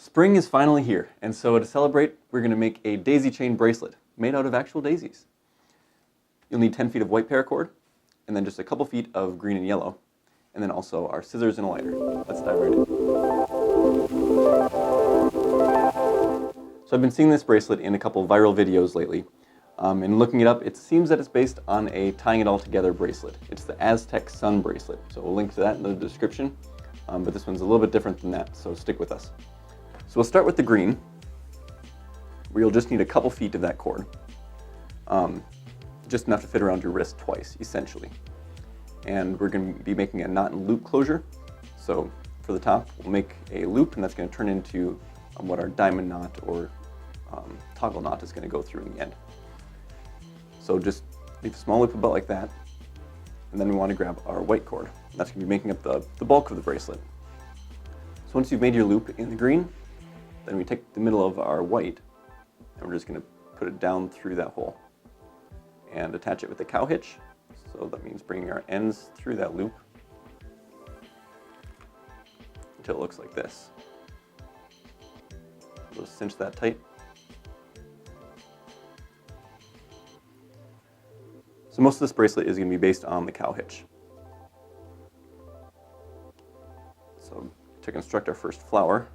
Spring is finally here, and so to celebrate, we're going to make a daisy chain bracelet made out of actual daisies. You'll need 10 feet of white paracord, and then just a couple feet of green and yellow, and then also our scissors and a lighter. Let's dive right in. So I've been seeing this bracelet in a couple viral videos lately, and looking it up, it seems that it's based on a tying it all together bracelet. It's the Aztec Sun bracelet, so we'll link to that in the description, but this one's a little bit different than that, so stick with us. So we'll start with the green, where you'll just need a couple feet of that cord. Just enough to fit around your wrist twice, essentially. And we're going to be making a knot and loop closure. So for the top, we'll make a loop, and that's going to turn into what our diamond knot or toggle knot is going to go through in the end. So just leave a small loop about like that, and then we want to grab our white cord. That's going to be making up the bulk of the bracelet. So once you've made your loop in the green, then we take the middle of our white, and we're just going to put it down through that hole and attach it with the cow hitch. So that means bringing our ends through that loop until it looks like this. We'll just cinch that tight. So most of this bracelet is going to be based on the cow hitch. So to construct our first flower,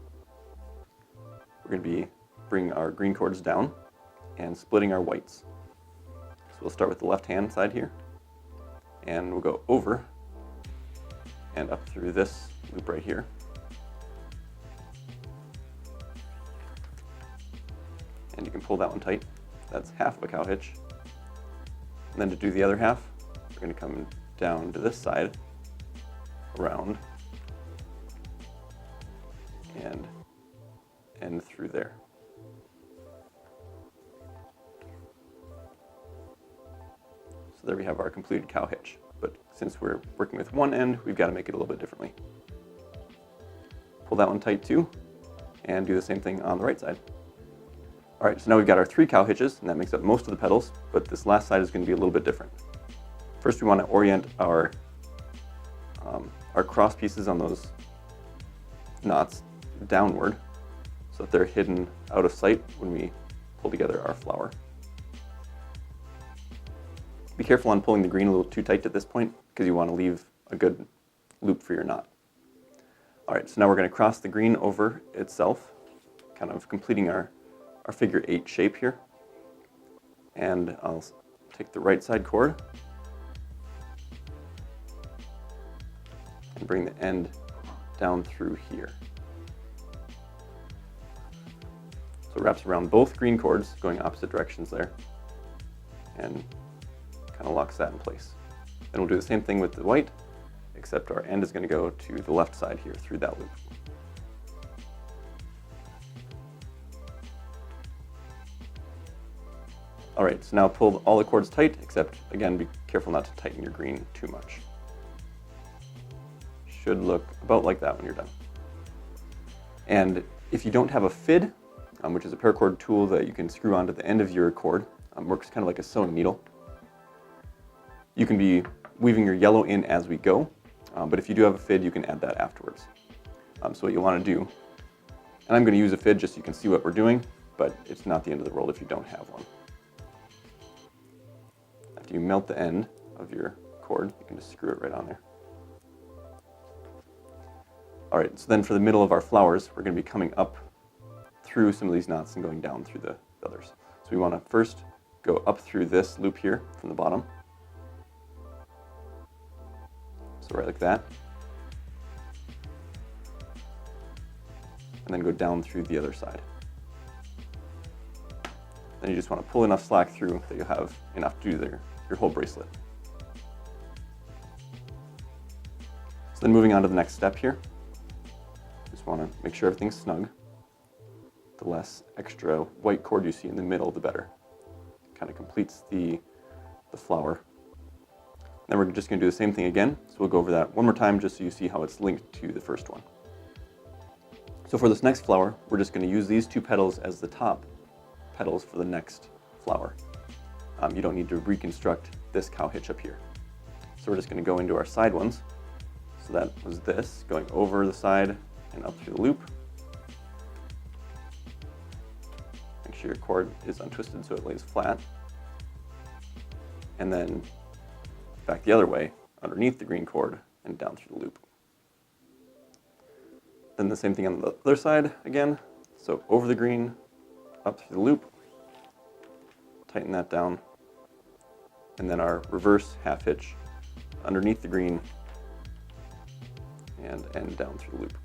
we're going to be bringing our green cords down and splitting our whites. So we'll start with the left-hand side here, and we'll go over and up through this loop right here. And you can pull that one tight. That's half of a cow hitch. And then to do the other half, we're going to come down to this side, around, and end through there. So there we have our completed cow hitch. But since we're working with one end, we've got to make it a little bit differently. Pull that one tight too, and do the same thing on the right side. All right, so now we've got our 3 cow hitches, and that makes up most of the petals, but this last side is going to be a little bit different. First, we want to orient our cross pieces on those knots downward so that they're hidden out of sight when we pull together our flower. Be careful on pulling the green a little too tight at this point, because you want to leave a good loop for your knot. All right, so now we're going to cross the green over itself, kind of completing our figure 8 shape here. And I'll take the right side cord and bring the end down through here. So it wraps around both green cords, going opposite directions there, and kind of locks that in place. Then we'll do the same thing with the white, except our end is going to go to the left side here through that loop. All right, so now pull all the cords tight, except again, be careful not to tighten your green too much. Should look about like that when you're done. And if you don't have a fid, which is a paracord tool that you can screw onto the end of your cord, works kind of like a sewing needle. You can be weaving your yellow in as we go, but if you do have a fid, you can add that afterwards. So what you'll want to do, and I'm going to use a fid just so you can see what we're doing, but it's not the end of the world if you don't have one. After you melt the end of your cord, you can just screw it right on there. All right, so then for the middle of our flowers, we're going to be coming up through some of these knots and going down through the others. So we want to first go up through this loop here from the bottom. So right like that. And then go down through the other side. Then you just want to pull enough slack through that you'll have enough to do your whole bracelet. So then moving on to the next step here, just want to make sure everything's snug. The less extra white cord you see in the middle, the better. Kind of completes the flower. Then we're just going to do the same thing again, so we'll go over that one more time just so you see how it's linked to the first one. So for this next flower, we're just going to use these 2 petals as the top petals for the next flower. You don't need to reconstruct this cow hitch up here. So we're just going to go into our side ones. So that was this, going over the side and up through the loop. sure your cord is untwisted so it lays flat. And then back the other way, underneath the green cord and down through the loop. Then the same thing on the other side again. So over the green, up through the loop, tighten that down, and then our reverse half hitch underneath the green and end down through the loop.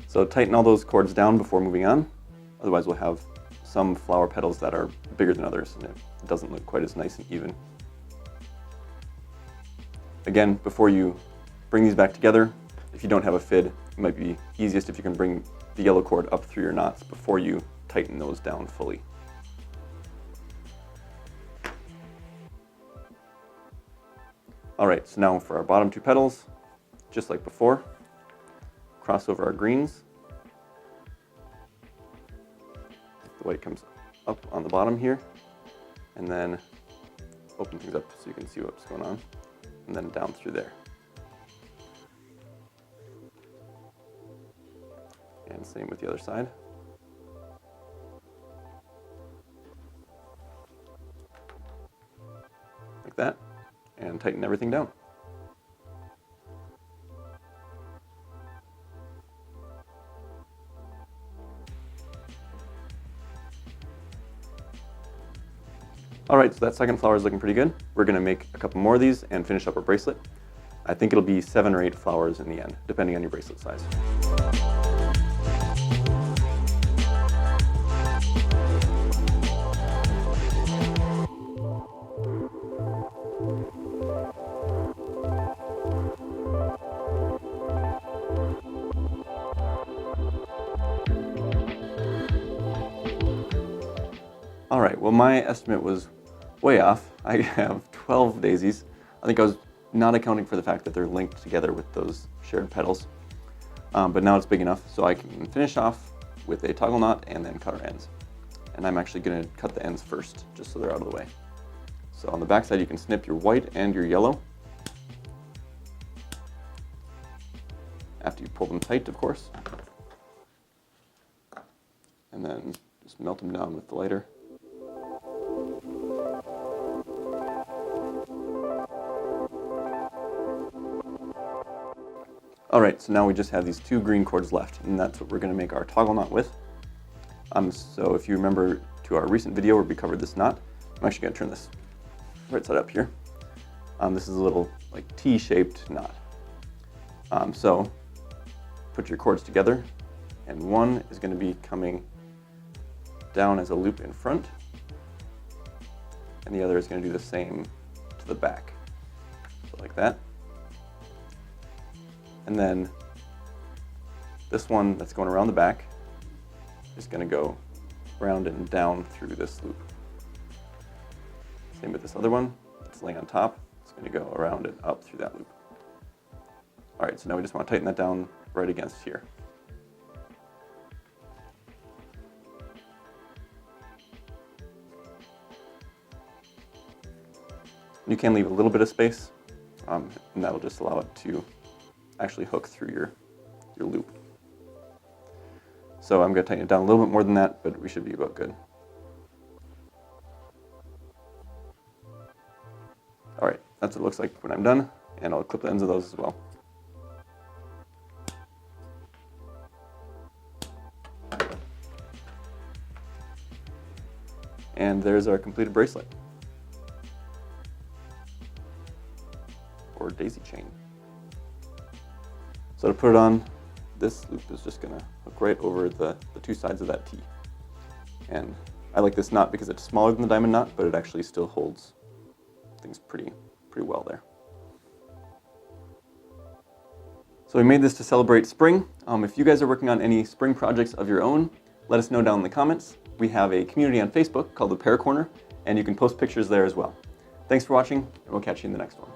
So tighten all those cords down before moving on, otherwise we'll have some flower petals that are bigger than others and it doesn't look quite as nice and even. Again, before you bring these back together, if you don't have a fid, it might be easiest if you can bring the yellow cord up through your knots before you tighten those down fully. Alright, so now for our bottom two petals, just like before, cross over our greens. The white comes up on the bottom here, and then open things up so you can see what's going on, and then down through there. And same with the other side. Like that, and tighten everything down. Alright, so that second flower is looking pretty good. We're going to make a couple more of these and finish up our bracelet. I think it'll be 7 or 8 flowers in the end, depending on your bracelet size. Alright, well my estimate was way off. I have 12 daisies. I think I was not accounting for the fact that they're linked together with those shared petals. But now it's big enough so I can finish off with a toggle knot and then cut our ends. And I'm actually going to cut the ends first, just so they're out of the way. So on the back side you can snip your white and your yellow. After you pull them tight, of course. And then just melt them down with the lighter. Alright, so now we just have these 2 green cords left, and that's what we're going to make our toggle knot with. So if you remember to our recent video where we covered this knot, I'm actually going to turn this right side up here. This is a little like T-shaped knot. So put your cords together, and one is going to be coming down as a loop in front, and the other is going to do the same to the back. So like that. And then this one that's going around the back is going to go round and down through this loop. Same with this other one that's laying on top. It's going to go around and up through that loop. Alright, so now we just want to tighten that down right against here. You can leave a little bit of space, and that'll just allow it to actually hook through your loop. So I'm going to tighten it down a little bit more than that, but we should be about good. Alright, that's what it looks like when I'm done, and I'll clip the ends of those as well. And there's our completed bracelet. Or daisy chain. So to put it on, this loop is just going to hook right over the 2 sides of that T. And I like this knot because it's smaller than the diamond knot, but it actually still holds things pretty well there. So we made this to celebrate spring. If you guys are working on any spring projects of your own, let us know down in the comments. We have a community on Facebook called the Paracord, and you can post pictures there as well. Thanks for watching, and we'll catch you in the next one.